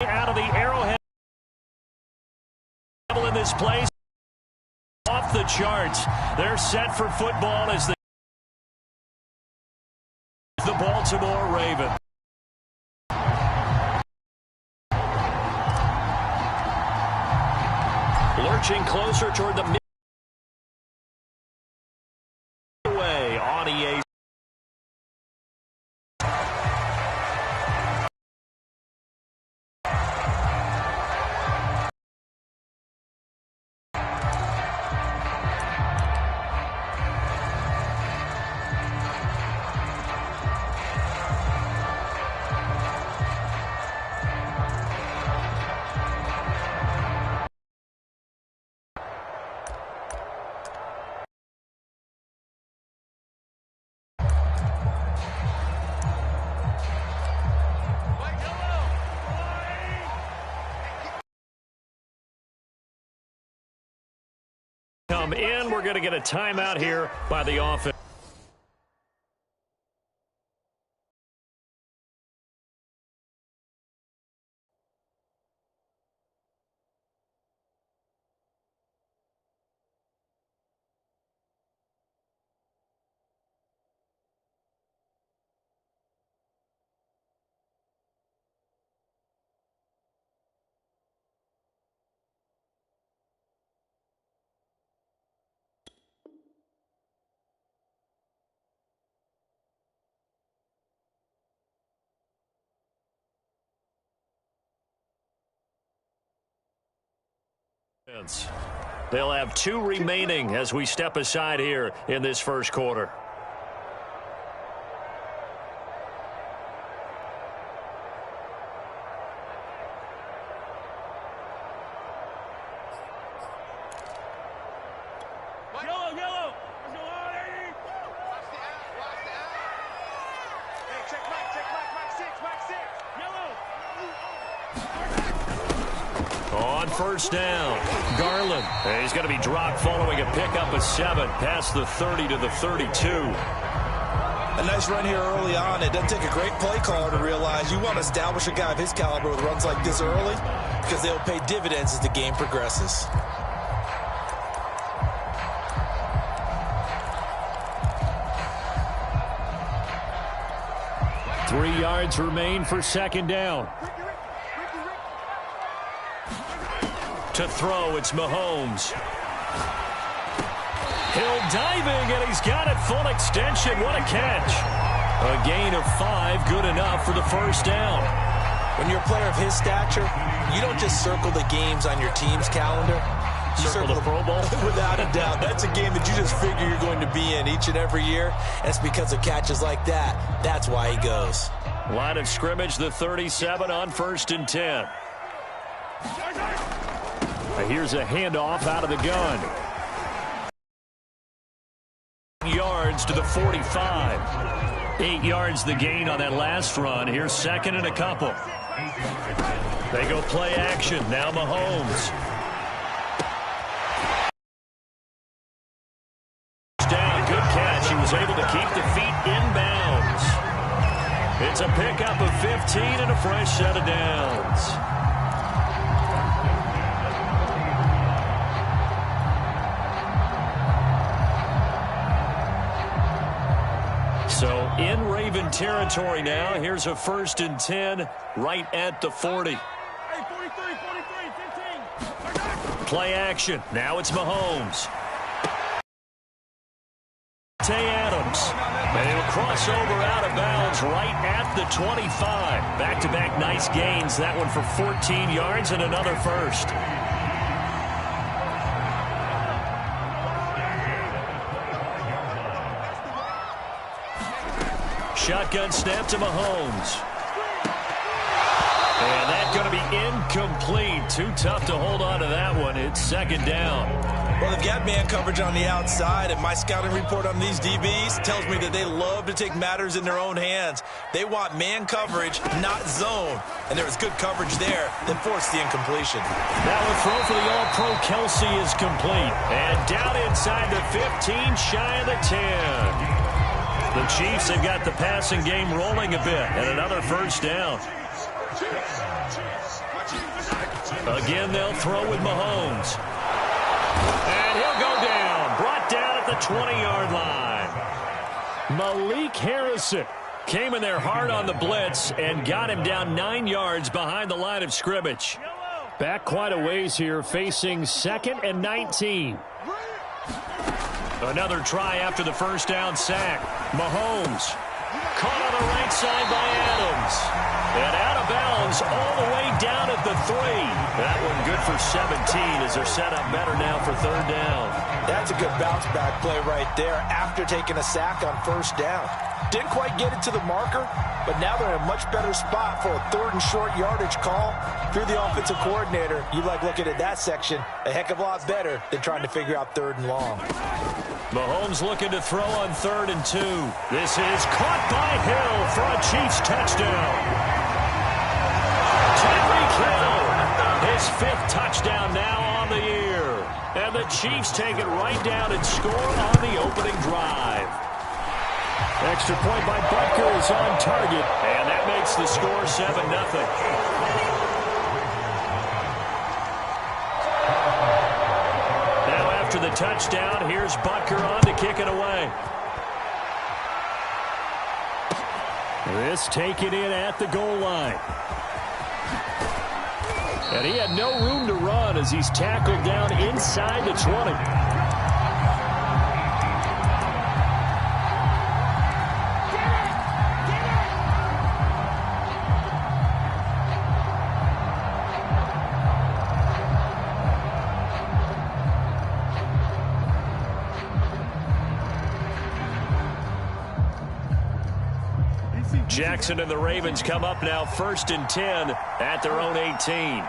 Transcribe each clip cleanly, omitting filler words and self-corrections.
Out of the Arrowhead in this place. Off the charts. They're set for football as the Baltimore Ravens. Lurching closer toward the midway on EA. Come in, we're going to get a timeout here by the offense. They'll have 2 remaining as we step aside here in this first quarter. First down. Garland. He's going to be dropped following a pickup of 7 past the 30 to the 32. A nice run here early on. It doesn't take a great play caller to realize you want to establish a guy of his caliber with runs like this early because they'll pay dividends as the game progresses. Three yards remain for second down. To throw, it's Mahomes. Hill diving, and he's got it full extension. What a catch. A gain of 5, good enough for the first down. When you're a player of his stature, you don't just circle the games on your team's calendar. You circle the Pro Bowl? Without a doubt. That's a game that you just figure you're going to be in each and every year. And it's because of catches like that. That's why he goes. Line of scrimmage, the 37 on 1st and 10. Here's a handoff out of the gun. Yards to the 45. 8 yards the gain on that last run. Here's second and a couple. They go play action. Now Mahomes. Down, good catch. He was able to keep the feet inbounds. It's a pickup of 15 and a fresh set of downs. So in Raven territory now. Here's a 1st and 10 right at the 40. Hey, 43, 15. Play action. Now it's Mahomes. Tay Adams. And he'll cross over out of bounds right at the 25. Back-to-back nice gains. That one for 14 yards and another first. Shotgun snap to Mahomes. And that's going to be incomplete. Too tough to hold on to that one. It's second down. Well, they've got man coverage on the outside, and my scouting report on these DBs tells me that they love to take matters in their own hands. They want man coverage, not zone. And there was good coverage there that forced the incompletion. That one throw for the All-Pro Kelsey is complete. And down inside the 15, shy of the 10. The Chiefs have got the passing game rolling a bit, and another first down. Again, they'll throw with Mahomes. And he'll go down. Brought down at the 20-yard line. Malik Harrison came in there hard on the blitz and got him down 9 yards behind the line of scrimmage. Back quite a ways here, facing 2nd and 19. Another try after the first down sack. Mahomes caught on the right side by Adams. And out of bounds all the way down at the 3. That one good for 17 as they're set up better now for 3rd down. That's a good bounce back play right there after taking a sack on 1st down. Didn't quite get it to the marker, but now they're in a much better spot for a 3rd and short yardage call. Through the offensive coordinator, you like looking at that section a heck of a lot better than trying to figure out 3rd and long. Mahomes looking to throw on 3rd and 2. This is caught by Hill for a Chiefs touchdown. Tyreek Hill, his 5th touchdown now on the year. And the Chiefs take it right down and score on the opening drive. Extra point by Butker is on target, and that makes the score 7-0. After the touchdown, here's Butker on to kick it away. This taken in at the goal line. And he had no room to run as he's tackled down inside the 20. Jackson and the Ravens come up now 1st and 10 at their own 18.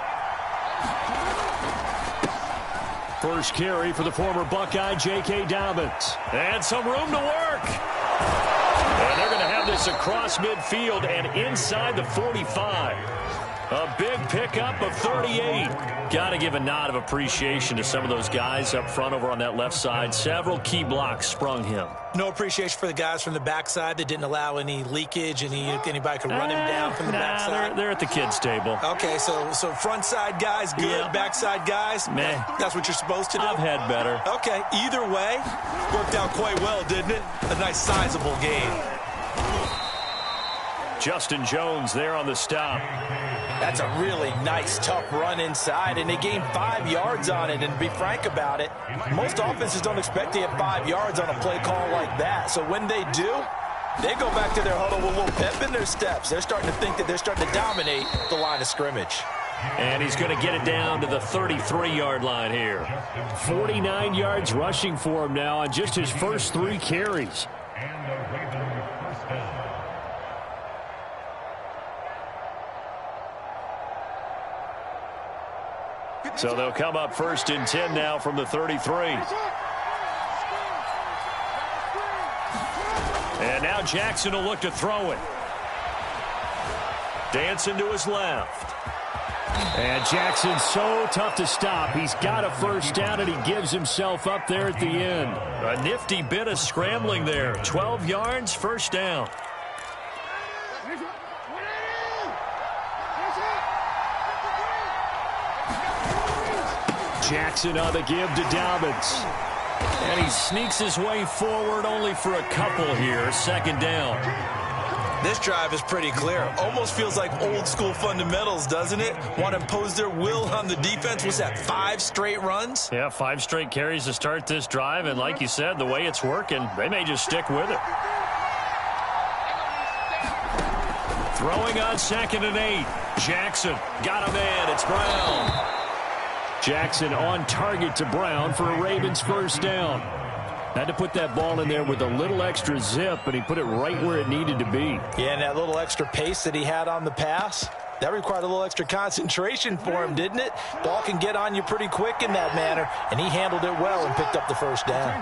First carry for the former Buckeye, J.K. Dobbins. And some room to work. And they're going to have this across midfield and inside the 45. A big pickup of 38. Got to give a nod of appreciation to some of those guys up front over on that left side. Several key blocks sprung him. No appreciation for the guys from the backside that didn't allow any leakage and anybody could run him down from the backside. They're at the kids' table. Okay, so front side guys good, yeah. Backside guys, meh. That's what you're supposed to do? I've had better. Okay, either way, worked out quite well, didn't it? A nice sizable gain. Justin Jones there on the stop. That's a really nice, tough run inside, and they gained 5 yards on it. And to be frank about it, most offenses don't expect to get 5 yards on a play call like that. So when they do, they go back to their huddle with a little pep in their steps. They're starting to think that they're starting to dominate the line of scrimmage. And he's going to get it down to the 33-yard line here. 49 yards rushing for him now on just his first 3 carries. So they'll come up 1st and 10 now from the 33. And now Jackson will look to throw it. Dancing to his left. And Jackson's so tough to stop. He's got a first down, and he gives himself up there at the end. A nifty bit of scrambling there. 12 yards, first down. Jackson on the give to Dobbins. And he sneaks his way forward only for a couple here. 2nd down. This drive is pretty clear. Almost feels like old school fundamentals, doesn't it? Want to impose their will on the defense. Was that 5 straight runs? Yeah, 5 straight carries to start this drive. And like you said, the way it's working, they may just stick with it. Throwing on 2nd and 8. Jackson got a man. It's Brown. Jackson on target to Brown for a Ravens first down. Had to put that ball in there with a little extra zip, and he put it right where it needed to be. Yeah, and that little extra pace that he had on the pass, that required a little extra concentration for him, didn't it? Ball can get on you pretty quick in that manner, and he handled it well and picked up the first down.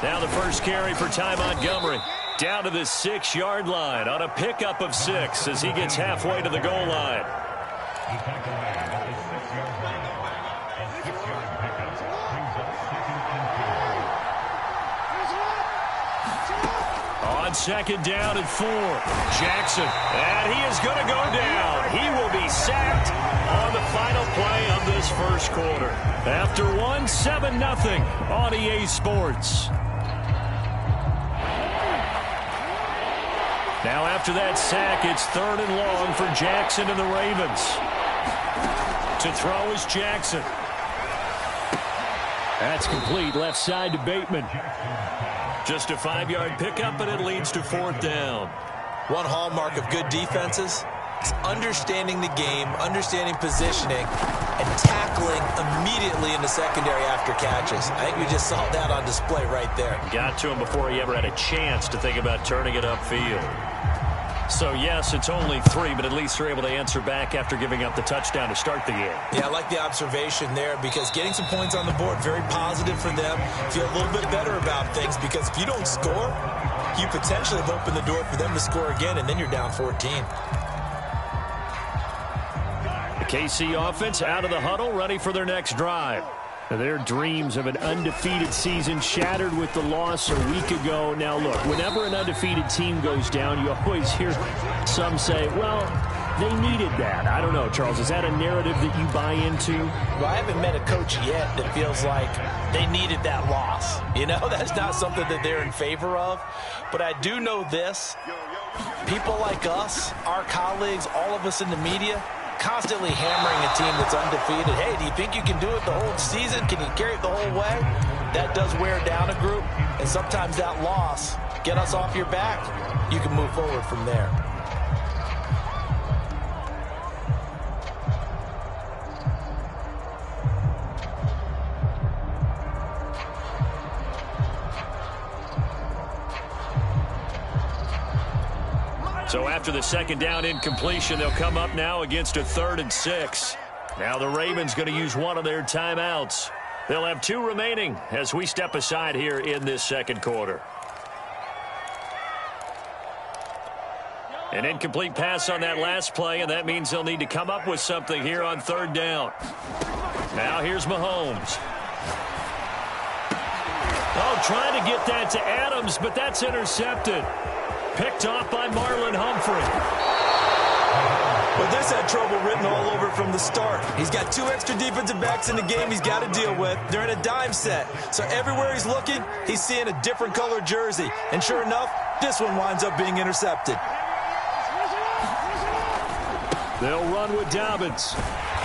Now the first carry for Ty Montgomery. Down to the 6-yard line on a pickup of 6 as he gets halfway to the goal line. On 2nd down and 4. Jackson. And he is going to go down. He will be he's sacked on the final play of this first quarter. After 7-0 on EA Sports. Now after that sack, it's 3rd and long for Jackson and the Ravens. To throw is Jackson. That's complete, left side to Bateman. Just a 5-yard pickup, and it leads to 4th down. One hallmark of good defenses is understanding the game, understanding positioning, and tackling immediately in the secondary after catches. I think we just saw that on display right there. Got to him before he ever had a chance to think about turning it upfield. So, yes, it's only 3, but at least they're able to answer back after giving up the touchdown to start the game. Yeah, I like the observation there because getting some points on the board, very positive for them. Feel a little bit better about things because if you don't score, you potentially have opened the door for them to score again, and then you're down 14. The KC offense out of the huddle, ready for their next drive. Their dreams of an undefeated season shattered with the loss a week ago. Now, look, whenever an undefeated team goes down, you always hear some say, well, they needed that. I don't know, Charles. Is that a narrative that you buy into? Well, I haven't met a coach yet that feels like they needed that loss. You know, that's not something that they're in favor of. But I do know this. People like us, our colleagues, all of us in the media, constantly hammering a team that's undefeated. Hey, do you think you can do it the whole season? Can you carry it the whole way? That does wear down a group, and sometimes that loss, get us off your back, you can move forward from there. So after the 2nd down incompletion, they'll come up now against a 3rd and 6. Now the Ravens going to use one of their timeouts. They'll have 2 remaining as we step aside here in this 2nd quarter. An incomplete pass on that last play, and that means they'll need to come up with something here on 3rd down. Now here's Mahomes. Oh, trying to get that to Adams, but that's intercepted. Picked off by Marlon Humphrey. But this had trouble written all over from the start. He's got 2 extra defensive backs in the game he's got to deal with. They're in a dime set. So everywhere he's looking, he's seeing a different color jersey. And sure enough, this one winds up being intercepted. They'll run with Dobbins.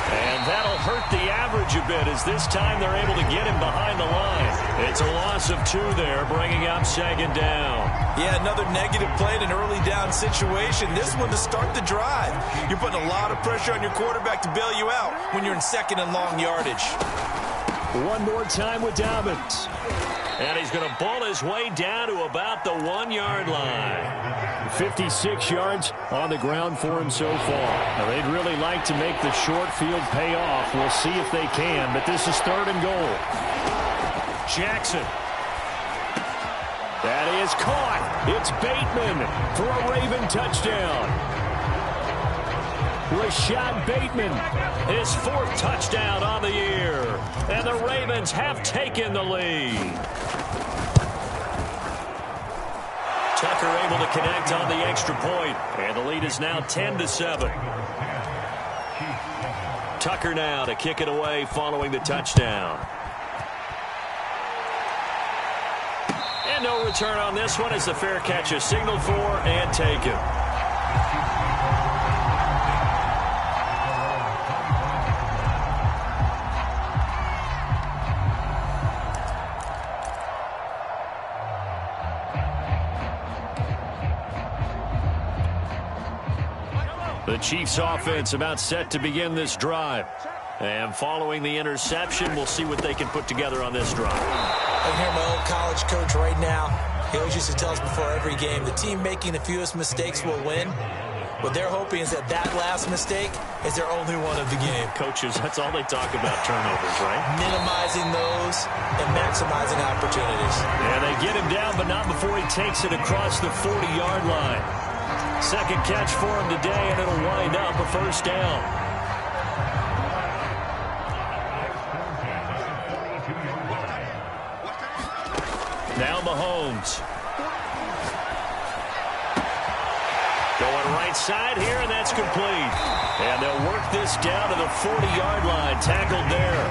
And that'll hurt the average a bit as this time they're able to get him behind the line. It's a loss of 2 there, bringing up 2nd down. Yeah, another negative play in an early down situation. This one to start the drive. You're putting a lot of pressure on your quarterback to bail you out when you're in 2nd and long yardage. One more time with Dobbins. And he's going to ball his way down to about the 1-yard line. 56 yards on the ground for him so far. Now, they'd really like to make the short field pay off. We'll see if they can, but this is 3rd and goal. Jackson. That is caught. It's Bateman for a Raven touchdown. Rashad Bateman, his 4th touchdown on the year. And the Ravens have taken the lead. Tucker able to connect on the extra point, and the lead is now 10-7. Tucker now to kick it away following the touchdown. And no return on this one as the fair catch is signaled for and taken. The Chiefs offense about set to begin this drive. And following the interception, we'll see what they can put together on this drive. I can hear my old college coach right now. He always used to tell us before every game, the team making the fewest mistakes will win. What they're hoping is that that last mistake is their only one of the game. Coaches, that's all they talk about, turnovers, right? Minimizing those and maximizing opportunities. Yeah, they get him down, but not before he takes it across the 40-yard line. 2nd catch for him today, and it'll wind up a 1st down. Now Mahomes. Going right side here, and that's complete. And they'll work work this down to the 40-yard line. Tackled there.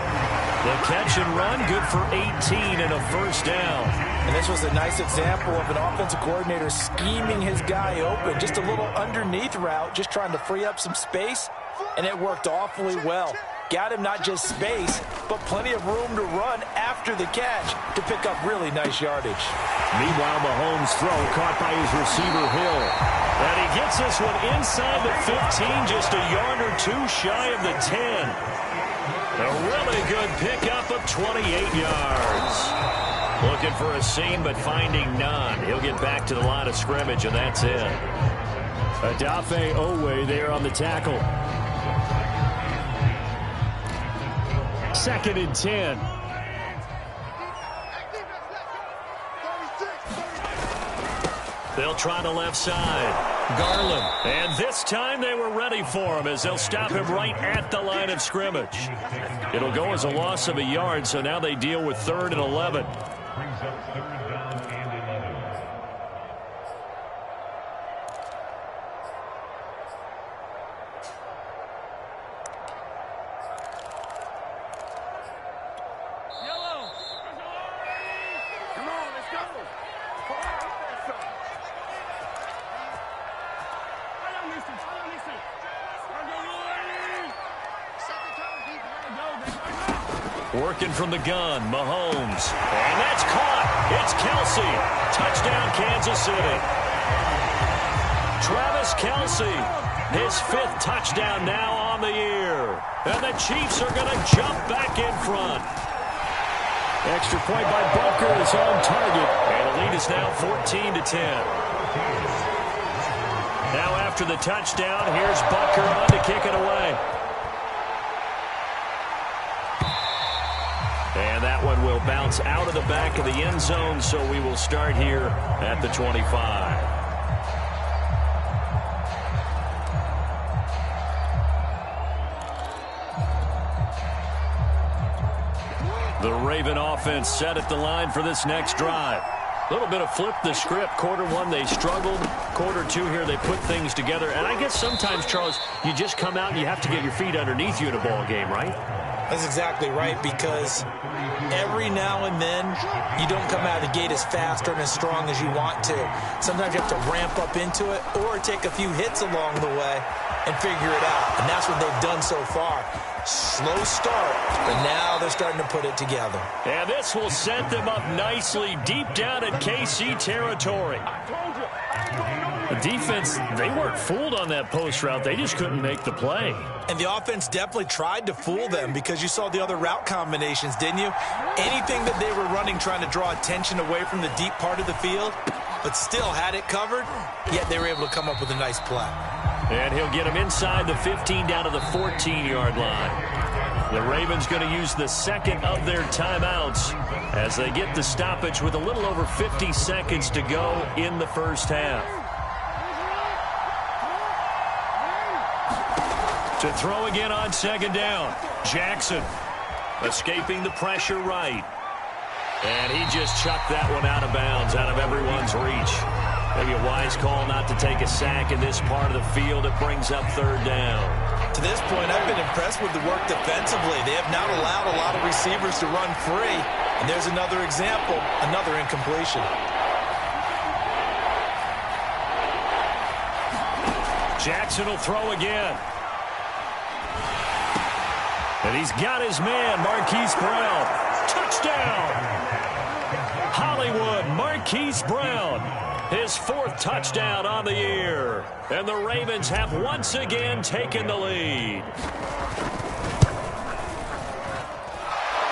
The catch and run, good for 18 and a first down. And this was a nice example of an offensive coordinator scheming his guy open. Just a little underneath route, just trying to free up some space, and it worked awfully well. Got him not just space, but plenty of room to run after the catch to pick up really nice yardage. Meanwhile, Mahomes' throw caught by his receiver, Hill. And he gets this one inside the 15, just a yard or two shy of the 10. A really good pickup of 28 yards. Looking for a seam, but finding none. He'll get back to the line of scrimmage, and that's it. Adafe Owe there on the tackle. 2nd and 10. They'll try the left side. Garland. And this time they were ready for him as they'll stop him right at the line of scrimmage. It'll go as a loss of a yard, so now they deal with 3rd and 11. Working from the gun, Mahomes. And that's caught. It's Kelsey. Touchdown, Kansas City. Travis Kelsey, his 5th touchdown now on the year. And the Chiefs are going to jump back in front. Extra point by Booker is on target. And the lead is now 14-10. Now after the touchdown, here's Booker on to kick it away. And that one will bounce out of the back of the end zone, so we will start here at the 25. The Raven offense set at the line for this next drive. A little bit of flip the script. Quarter 1, they struggled. Quarter 2 here, they put things together. And I guess sometimes, Charles, you just come out and you have to get your feet underneath you in a ball game, right? That's exactly right, because every now and then you don't come out of the gate as fast or as strong as you want to. Sometimes you have to ramp up into it or take a few hits along the way and figure it out. And that's what they've done so far. Slow start, but now they're starting to put it together. And this will set them up nicely deep down in KC territory. The defense, they weren't fooled on that post route. They just couldn't make the play. And the offense definitely tried to fool them because you saw the other route combinations, didn't you? Anything that they were running trying to draw attention away from the deep part of the field, but still had it covered, yet they were able to come up with a nice play. And he'll get him inside the 15 down to the 14-yard line. The Ravens going to use the 2nd of their timeouts as they get the stoppage with a little over 50 seconds to go in the first half. To throw again on 2nd down. Jackson escaping the pressure right. And he just chucked that one out of bounds, out of everyone's reach. Maybe a wise call not to take a sack in this part of the field. It brings up 3rd down. To this point, I've been impressed with the work defensively. They have not allowed a lot of receivers to run free. And there's another example, another incompletion. Jackson will throw again. And he's got his man, Marquise Brown. Touchdown! Hollywood, Marquise Brown. His 4th touchdown on the year. And the Ravens have once again taken the lead.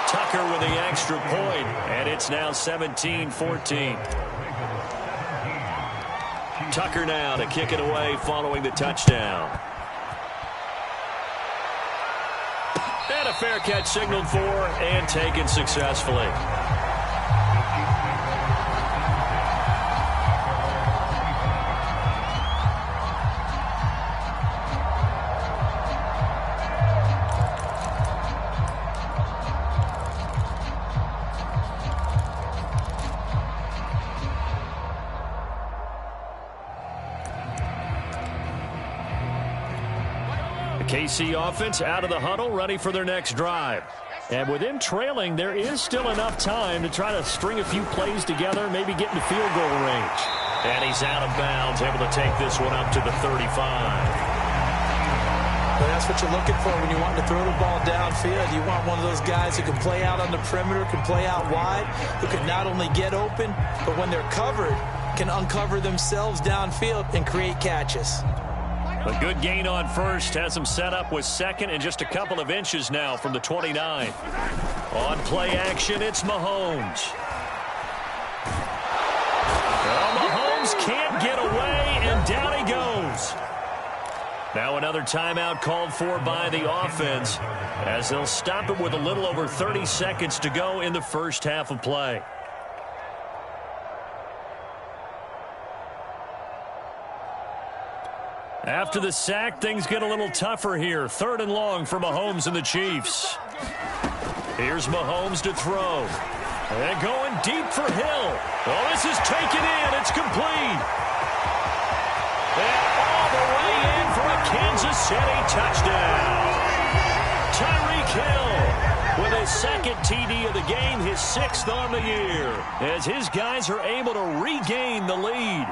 Tucker with the extra point, and it's now 17-14. Tucker now to kick it away following the touchdown. And a fair catch signaled for and taken successfully. KC offense out of the huddle, ready for their next drive. And with him trailing, there is still enough time to try to string a few plays together, maybe get into field goal range. And he's out of bounds, able to take this one up to the 35. Well, that's what you're looking for when you want to throw the ball downfield. You want one of those guys who can play out on the perimeter, can play out wide, who can not only get open, but when they're covered, can uncover themselves downfield and create catches. A good gain on first has him set up with second and just a couple of inches now from the 29. On play action, it's Mahomes. Well, Mahomes can't get away, and down he goes. Now another timeout called for by the offense as they'll stop it with a little over 30 seconds to go in the first half of play. After the sack, things get a little tougher here. 3rd and long for Mahomes and the Chiefs. Here's Mahomes to throw. And going deep for Hill. Oh, this is taken in. It's complete. And all the way in for a Kansas City touchdown. Tyreek Hill with his second TD of the game, his 6th on the year, as his guys are able to regain the lead.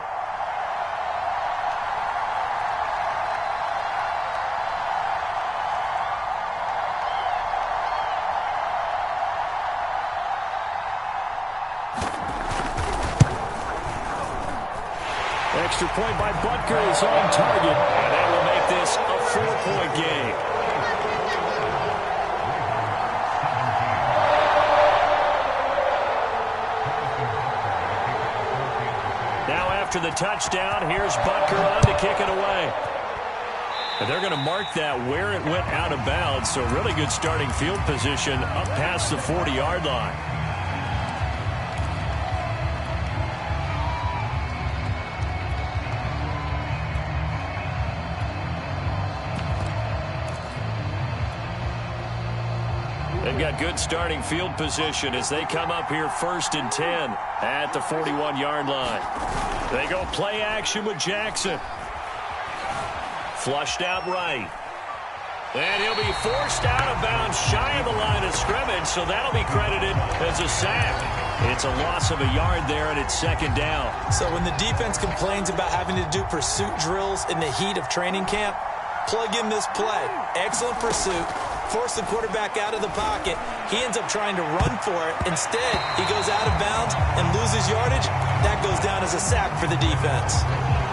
Extra point by Butker is on target, and that will make this a 4-point game. Now after the touchdown, here's Butker on to kick it away. And they're going to mark that where it went out of bounds, so really good starting field position up past the 40-yard line. They've got good starting field position as they come up here 1st and 10 at the 41-yard line. They go play action with Jackson. Flushed out right. And he'll be forced out of bounds shy of the line of scrimmage, so that'll be credited as a sack. It's a loss of a yard there, and it's 2nd down. So when the defense complains about having to do pursuit drills in the heat of training camp, plug in this play. Excellent pursuit. Force the quarterback out of the pocket. He ends up trying to run for it. Instead, he goes out of bounds and loses yardage. That goes down as a sack for the defense.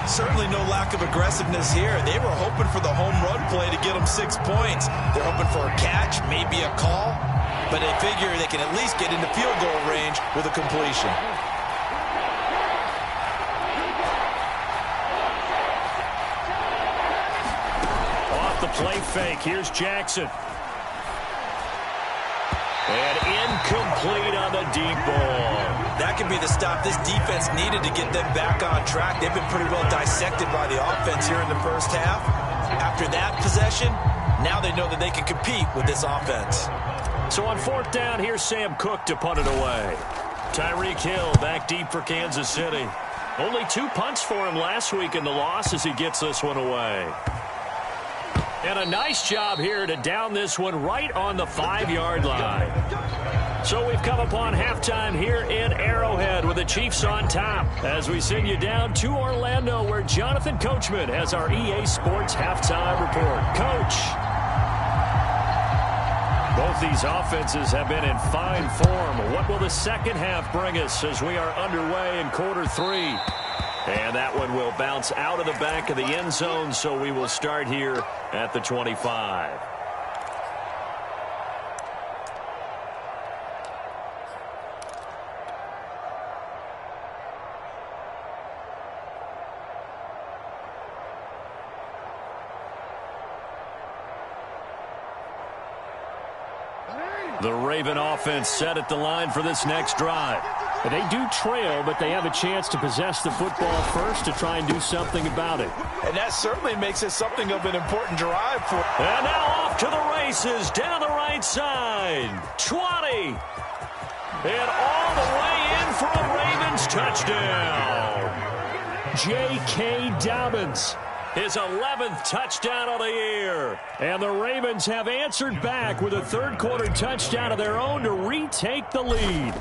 Certainly no lack of aggressiveness here. They were hoping for the home run play to get them 6 points. They're hoping for a catch, maybe a call, but they figure they can at least get into field goal range with a completion. Off the play fake, here's Jackson. And incomplete on the deep ball. That could be the stop this defense needed to get them back on track. They've been pretty well dissected by the offense here in the first half. After that possession, now they know that they can compete with this offense. So on 4th down, here's Sam Cook to punt it away. Tyreek Hill back deep for Kansas City. Only 2 punts for him last week in the loss as he gets this one away. And a nice job here to down this one right on the 5-yard line. So we've come upon halftime here in Arrowhead with the Chiefs on top as we send you down to Orlando where Jonathan Coachman has our EA Sports halftime report. Coach. Both these offenses have been in fine form. What will the second half bring us as we are underway in quarter 3? And that one will bounce out of the back of the end zone, so we will start here at the 25. The Raven offense set at the line for this next drive. They do trail, but they have a chance to possess the football first to try and do something about it. And that certainly makes it something of an important drive for. And now off to the races, down the right side. 20. And all the way in for a Ravens touchdown. J.K. Dobbins His 11th touchdown of the year. And the Ravens have answered back with a third-quarter touchdown of their own to retake the lead.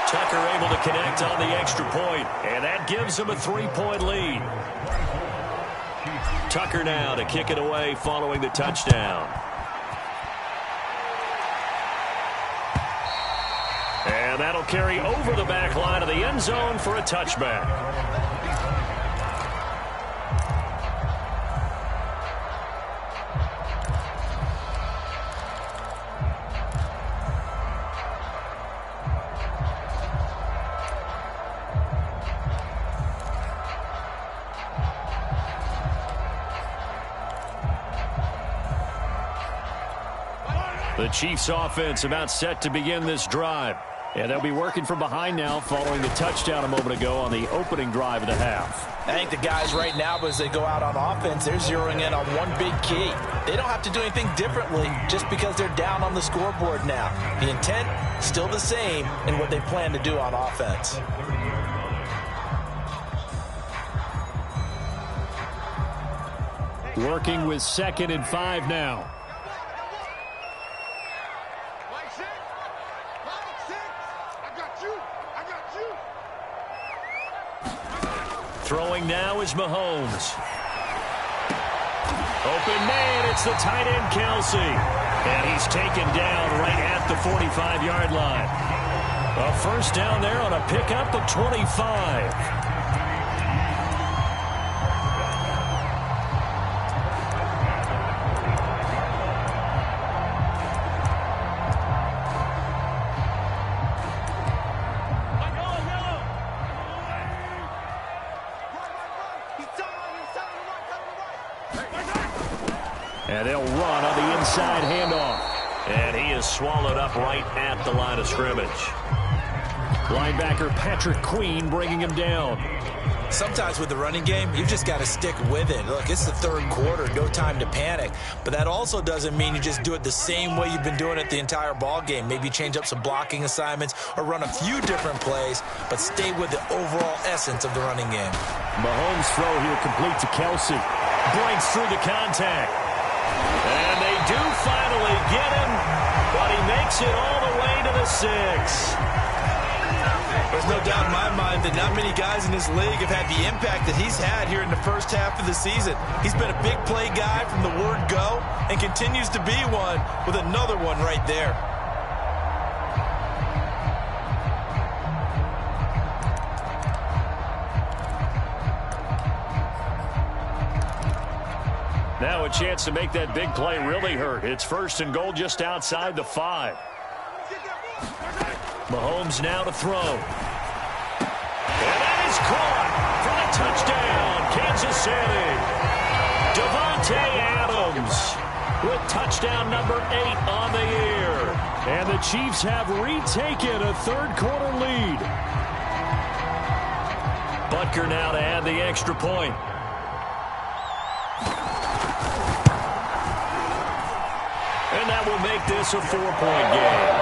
Tucker able to connect on the extra point, and that gives him a 3-point lead. Tucker now to kick it away following the touchdown. And that'll carry over the back line of the end zone for a touchback. The Chiefs offense about set to begin this drive. And they'll be working from behind now following the touchdown a moment ago on the opening drive of the half. I think the guys right now, as they go out on offense, they're zeroing in on one big key. They don't have to do anything differently just because they're down on the scoreboard now. The intent still the same in what they plan to do on offense. Working with 2nd and 5 now. Throwing now is Mahomes. Open man, it's the tight end Kelsey. And he's taken down right at the 45-yard line. A first down there on a pickup of 25. And they'll run on the inside handoff. And he is swallowed up right at the line of scrimmage. Linebacker Patrick Queen bringing him down. Sometimes with the running game, you've just got to stick with it. Look, it's the third quarter, no time to panic. But that also doesn't mean you just do it the same way you've been doing it the entire ball game. Maybe change up some blocking assignments or run a few different plays, but stay with the overall essence of the running game. Mahomes' throw here complete to Kelsey. Breaks through the contact. And they do finally get him, but he makes it all the way to the 6. There's no doubt in my mind that not many guys in this league have had the impact that he's had here in the first half of the season. He's been a big play guy from the word go and continues to be one with another one right there. Now a chance to make that big play really hurt. It's 1st and goal just outside the 5. Mahomes now to throw. And that is caught for the touchdown, Kansas City. Devontae Adams with touchdown number 8 on the year. And the Chiefs have retaken a third-quarter lead. Butker now to add the extra point. And that will make this a 4-point game.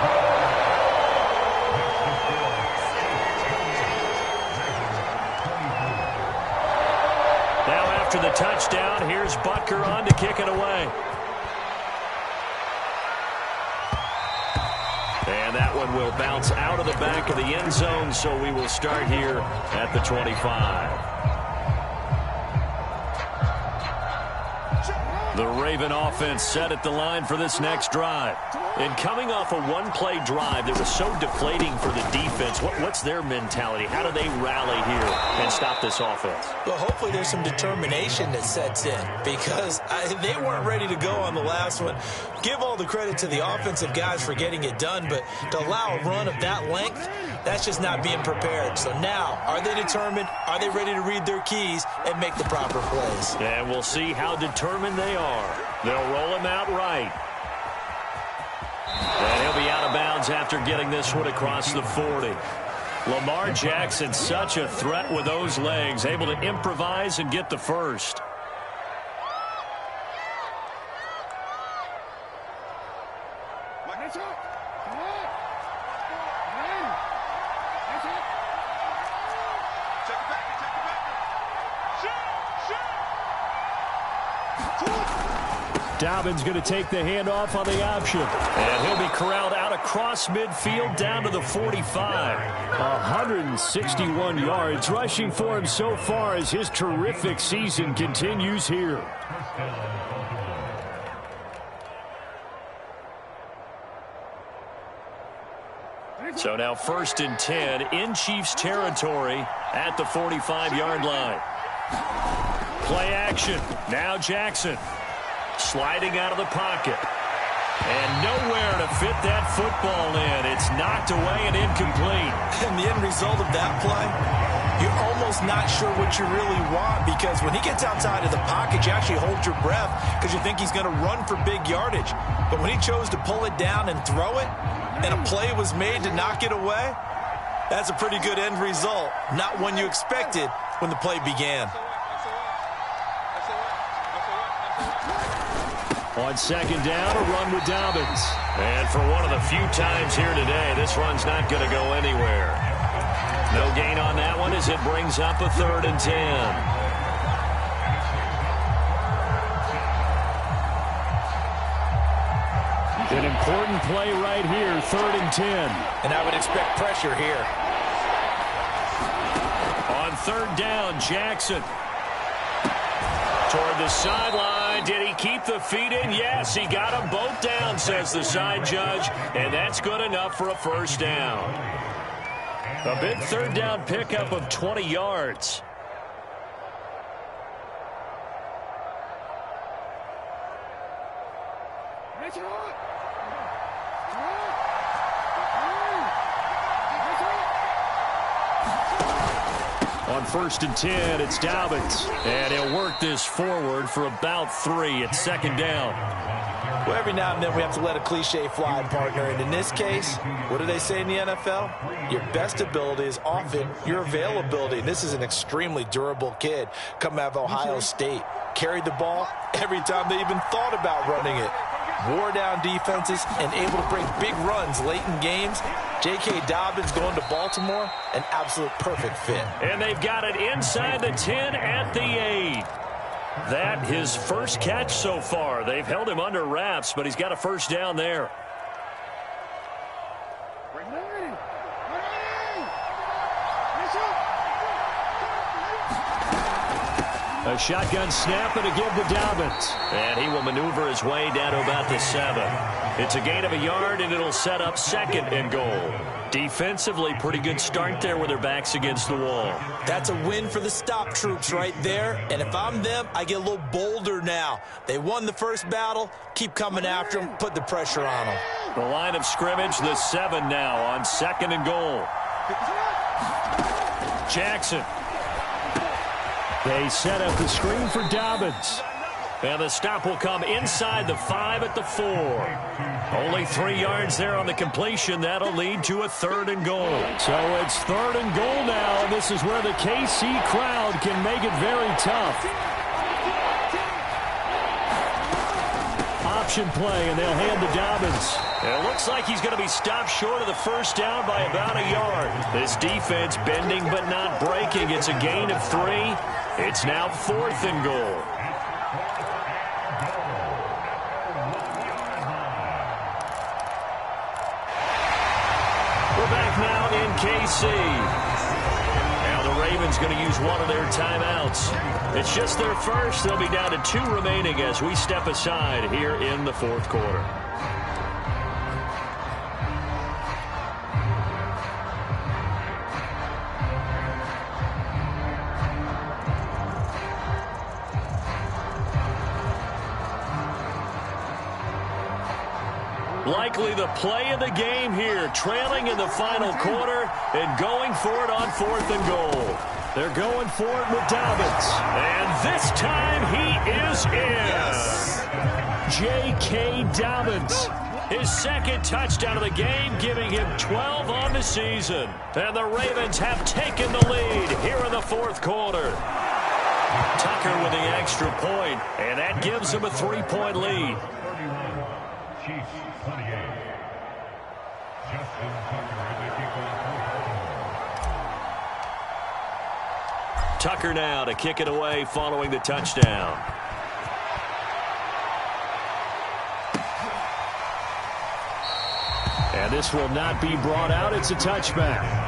Now after the touchdown, here's Butker on to kick it away. And that one will bounce out of the back of the end zone, so we will start here at the 25. The Raven offense set at the line for this next drive. And coming off a one-play drive that was so deflating for the defense, what's their mentality? How do they rally here and stop this offense? Well, hopefully there's some determination that sets in because they weren't ready to go on the last one. Give all the credit to the offensive guys for getting it done, but to allow a run of that length, that's just not being prepared. So now, are they determined? Are they ready to read their keys and make the proper plays? And we'll see how determined they are. They'll roll him out right. And he'll be out of bounds after getting this one across the 40. Lamar Jackson, such a threat with those legs, able to improvise and get the first. Dobbins going to take the handoff on the option. And he'll be corralled out across midfield down to the 45. 161 yards rushing for him so far as his terrific season continues here. So now 1st and 10 in Chiefs territory at the 45-yard line. Play action. Now Jackson. Sliding out of the pocket. And nowhere to fit that football in. It's knocked away and incomplete. And the end result of that play, you're almost not sure what you really want, because when he gets outside of the pocket, you actually hold your breath because you think he's going to run for big yardage. But when he chose to pull it down and throw it, and a play was made to knock it away, that's a pretty good end result. Not one you expected when the play began. On 2nd down, a run with Dobbins. And for one of the few times here today, this run's not going to go anywhere. No gain on that one as it brings up a 3rd and 10. An important play right here, 3rd and 10. And I would expect pressure here. On 3rd down, Jackson. Toward the sideline. Did he keep the feet in? Yes, he got them both down, says the side judge. And that's good enough for a 1st down. A big 3rd down pickup of 20 yards. On 1st and 10, it's Dobbins. And he'll work this forward for about 3 at 2nd down. Well, every now and then we have to let a cliche fly, partner. And in this case, what do they say in the NFL? Your best ability is often your availability. And this is an extremely durable kid coming out of Ohio State. Carried the ball every time they even thought about running it. Wore down defenses and able to break big runs late in games. J.K. Dobbins going to Baltimore, an absolute perfect fit. And they've got it inside the 10 at the 8. That his first catch so far. They've held him under wraps, but he's got a 1st down there. A shotgun snap and a give to Dobbins. And he will maneuver his way down to about the 7. It's a gain of a yard, and it'll set up 2nd and goal. Defensively, pretty good start there with their backs against the wall. That's a win for the stop troops right there. And if I'm them, I get a little bolder now. They won the first battle. Keep coming after them. Put the pressure on them. The line of scrimmage, the 7 now on 2nd and goal. Jackson. They set up the screen for Dobbins. And the stop will come inside the 5 at the 4. Only 3 yards there on the completion. That'll lead to a 3rd and goal. So it's 3rd and goal now, and this is where the KC crowd can make it very tough. Option play, and they'll hand to Dobbins. And it looks like he's going to be stopped short of the 1st down by about a yard. This defense bending but not breaking. It's a gain of 3. It's now 4th and goal. We're back now in KC. Now the Ravens going to use one of their timeouts. It's just their first. They'll be down to 2 remaining as we step aside here in the 4th quarter. Likely the play of the game here, trailing in the final quarter and going for it on 4th and goal. They're going for it with Dobbins. And this time he is in. Yes. J.K. Dobbins. His 2nd touchdown of the game, giving him 12 on the season. And the Ravens have taken the lead here in the 4th quarter. Tucker with the extra point, and that gives him a 3-point lead. Tucker now to kick it away following the touchdown. And this will not be brought out. It's a touchback.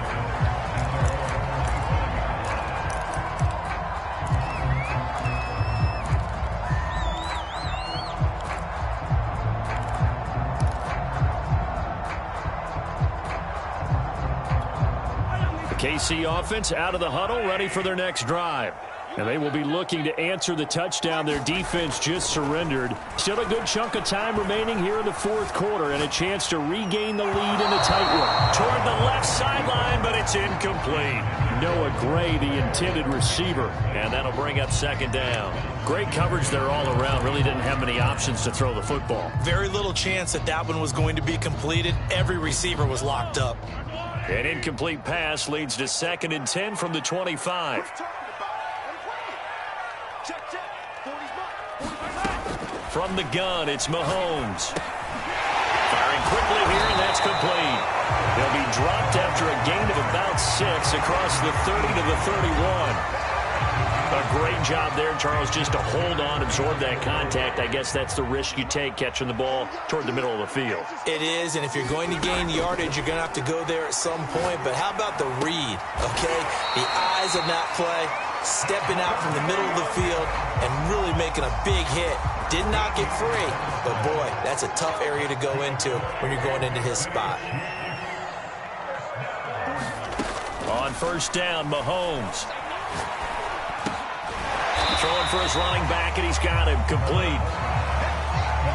KC offense out of the huddle, ready for their next drive. And they will be looking to answer the touchdown their defense just surrendered. Still a good chunk of time remaining here in the fourth quarter and a chance to regain the lead in the tight one. Toward the left sideline, but it's incomplete. Noah Gray, the intended receiver, and that'll bring up second down. Great coverage there all around. Really didn't have many options to throw the football. Very little chance that that one was going to be completed. Every receiver was locked up. An incomplete pass leads to 2nd and 10 from the 25. From the gun, it's Mahomes. Firing quickly here, and that's complete. They'll be dropped after a gain of about 6 across the 30 to the 31. A great job there, Charles, just to hold on, absorb that contact. I guess that's the risk you take catching the ball toward the middle of the field. It is, and if you're going to gain yardage, you're going to have to go there at some point. But how about the read, okay? The eyes of that play, stepping out from the middle of the field and really making a big hit. Did not get free, but boy, that's a tough area to go into when you're going into his spot. On first down, Mahomes. Throwing for his running back, and he's got him complete.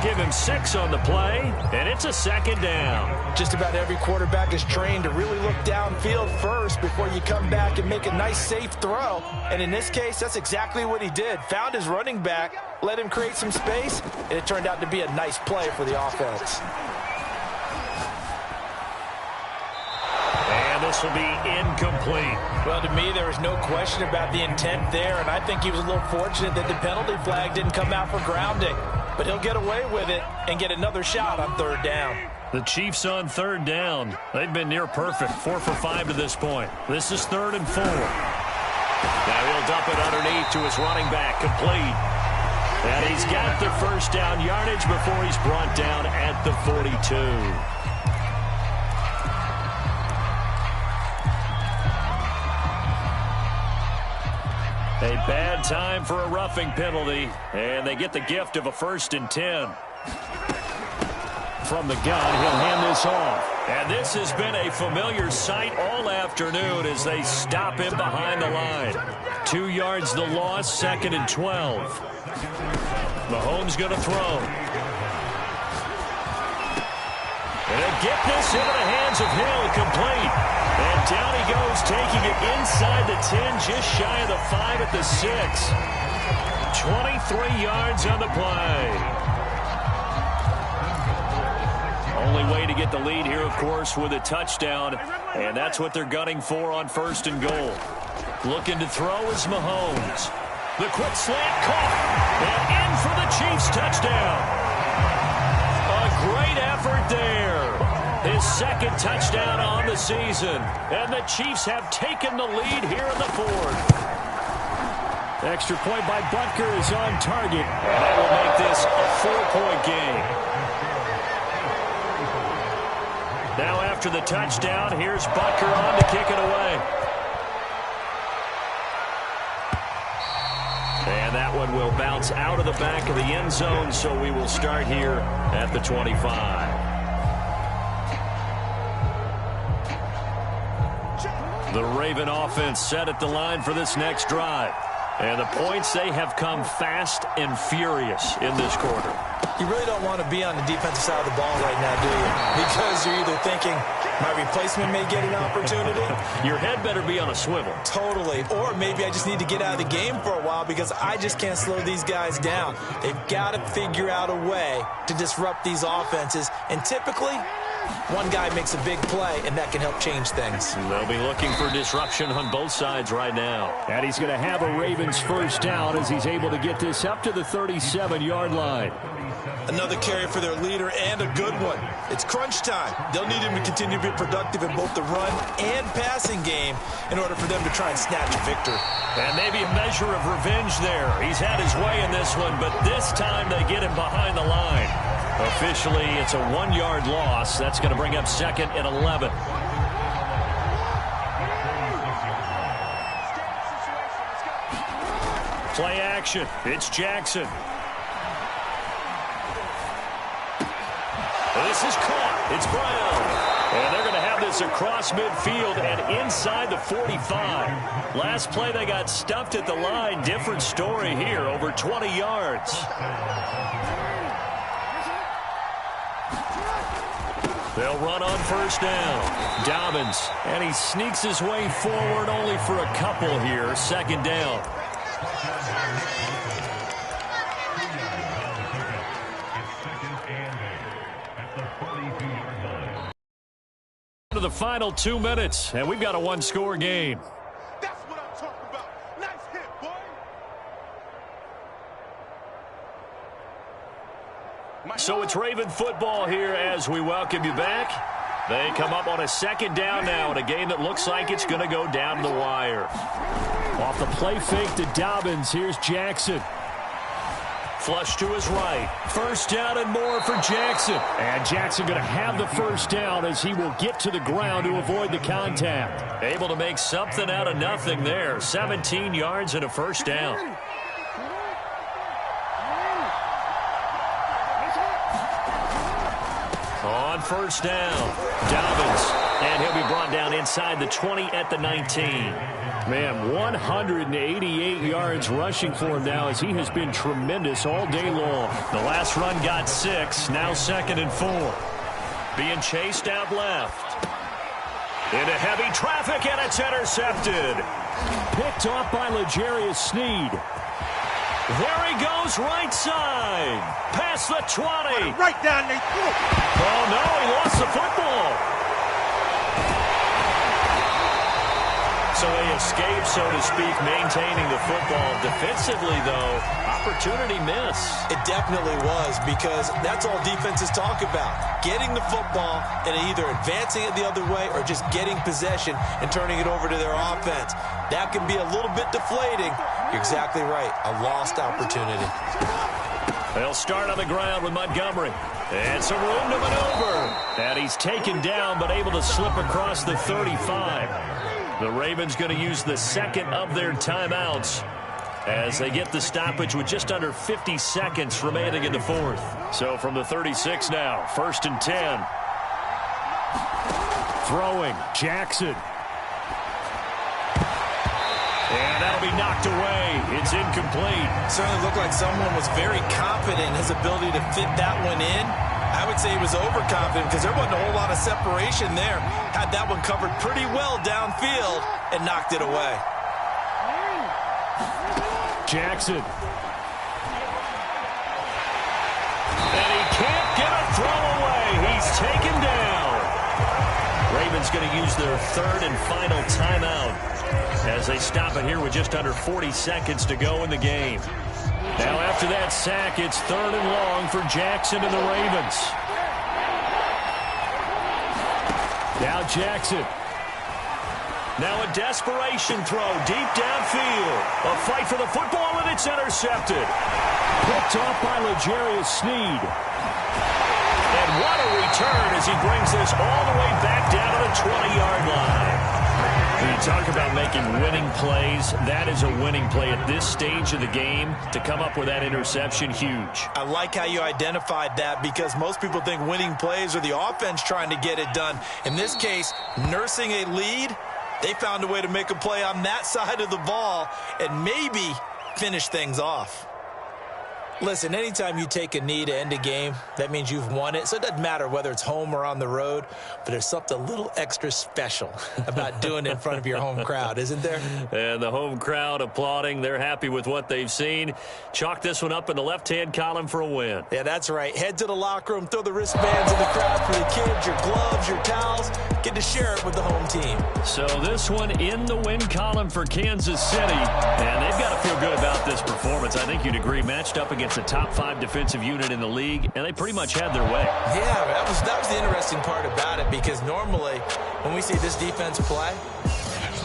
Give him 6 on the play, and it's a second down. Just about every quarterback is trained to really look downfield first before you come back and make a nice, safe throw. And in this case, that's exactly what he did. Found his running back, let him create some space, and it turned out to be a nice play for the offense. And this will be incomplete. Well, to me, there was no question about the intent there, and I think he was a little fortunate that the penalty flag didn't come out for grounding. But he'll get away with it and get another shot on third down. The Chiefs on third down. They've been near perfect, 4 for 5 to this point. This is 3rd and 4. Now he'll dump it underneath to his running back, complete. And he's got the first down yardage before he's brought down at the 42. A bad time for a roughing penalty, and they get the gift of a 1st and 10. From the gun, he'll hand this off. And this has been a familiar sight all afternoon as they stop him behind the line. 2 yards the loss, 2nd and 12. Mahomes going to throw. And he'll get this into the hands of Hill, complete. And down he goes, taking it inside the 10, just shy of the 5 at the 6. 23 yards on the play. Only way to get the lead here, of course, with a touchdown. And that's what they're gunning for on 1st and goal. Looking to throw is Mahomes. The quick slant caught. And in for the Chiefs touchdown. A great effort there. His 2nd touchdown on the season. And the Chiefs have taken the lead here in the 4th. Extra point by Butker is on target. And that will make this a 4-point game. Now after the touchdown, here's Butker on to kick it away. And that one will bounce out of the back of the end zone, so we will start here at the 25. The Raven offense set at the line for this next drive. And the points, they have come fast and furious in this quarter. You really don't want to be on the defensive side of the ball right now, do you? Because you're either thinking, my replacement may get an opportunity. Your head better be on a swivel. Totally. Or maybe I just need to get out of the game for a while because I just can't slow these guys down. They've got to figure out a way to disrupt these offenses. And typically, One guy makes a big play, and that can help change things. They'll be looking for disruption on both sides right now. And he's going to have a Ravens first down as he's able to get this up to the 37-yard line. Another carry for their leader, and a good one. It's crunch time. They'll need him to continue to be productive in both the run and passing game in order for them to try and snatch a victory. And maybe a measure of revenge there. He's had his way in this one, but this time they get him behind the line. Officially, it's a 1-yard loss. That's going to bring up second and 11. Play action. It's Jackson. This is caught. It's Brown. And they're going to have this across midfield and inside the 45. Last play they got stuffed at the line. Different story here. Over 20 yards. They'll run on first down. Dobbins. And he sneaks his way forward only for a couple here. Second down. To the final 2 minutes, and we've got a one-score game. That's what I'm talking about. Nice hit, boy. So it's Raven football here as we welcome you back. They come up on a second down now in a game that looks like it's going to go down the wire. Off the play fake to Dobbins, here's Jackson. Flush to his right. First down and more for Jackson. And Jackson going to have the first down as he will get to the ground to avoid the contact. Able to make something out of nothing there. 17 yards and a first down. On first down, Dobbins. And he'll be brought down inside the 20 at the 19. Man, 188 yards rushing for him now as he has been tremendous all day long. The last run got 6, now second and 4. Being chased out left. Into heavy traffic, and it's intercepted. Picked off by L'Jarius Sneed. There he goes, right side. Past the 20. Right down there. Oh, no, he lost the football. So they escape, so to speak, maintaining the football. Defensively, though, opportunity miss. It definitely was, because that's all defenses talk about. Getting the football and either advancing it the other way or just getting possession and turning it over to their offense. That can be a little bit deflating. You're exactly right. A lost opportunity. They'll start on the ground with Montgomery. And some room to maneuver. And he's taken down, but able to slip across the 35. The Ravens going to use the second of their timeouts as they get the stoppage with just under 50 seconds remaining in the fourth. So from the 36 now, first and 10. Throwing, Jackson. And that'll be knocked away. It's incomplete. Certainly looked like someone was very confident in his ability to fit that one in. I would say he was overconfident because there wasn't a whole lot of separation there. Had that one covered pretty well downfield and knocked it away. Jackson. And he can't get a throw away. He's taken down. Ravens going to use their third and final timeout as they stop it here with just under 40 seconds to go in the game. Now after that sack, it's third and long for Jackson and the Ravens. Now Jackson. Now a desperation throw deep downfield. A fight for the football, and it's intercepted. Picked off by L'Jarius Sneed. And what a return as he brings this all the way back down to the 20-yard line. When you talk about making winning plays, that is a winning play at this stage of the game. To come up with that interception, huge. I like how you identified that, because most people think winning plays are the offense trying to get it done. In this case, nursing a lead, they found a way to make a play on that side of the ball and maybe finish things off. Listen, anytime you take a knee to end a game, that means you've won it. So it doesn't matter whether it's home or on the road, but there's something a little extra special about doing it in front of your home crowd, isn't there? And the home crowd applauding. They're happy with what they've seen. Chalk this one up in the left-hand column for a win. Yeah, that's right. Head to the locker room, throw the wristbands in the crowd for the kids, your gloves, your towels. Get to share it with the home team. So this one in the win column for Kansas City. And they've got to feel good about this performance. I think you'd agree, matched up against a top 5 defensive unit in the league, and they pretty much had their way. Yeah, that was the interesting part about it, because normally when we see this defense play,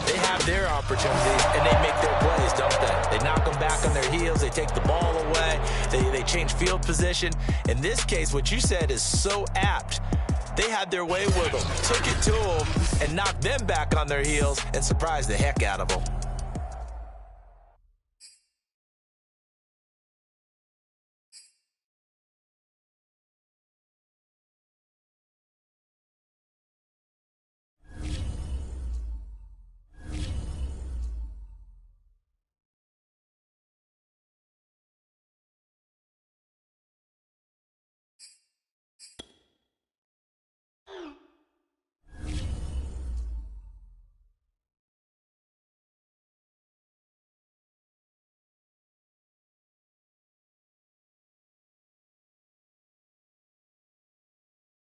they have their opportunities and they make their plays, don't they? They knock them back on their heels. They take the ball away. They change field position. In this case, what you said is so apt. They had their way with them, took it to them, and knocked them back on their heels and surprised the heck out of them.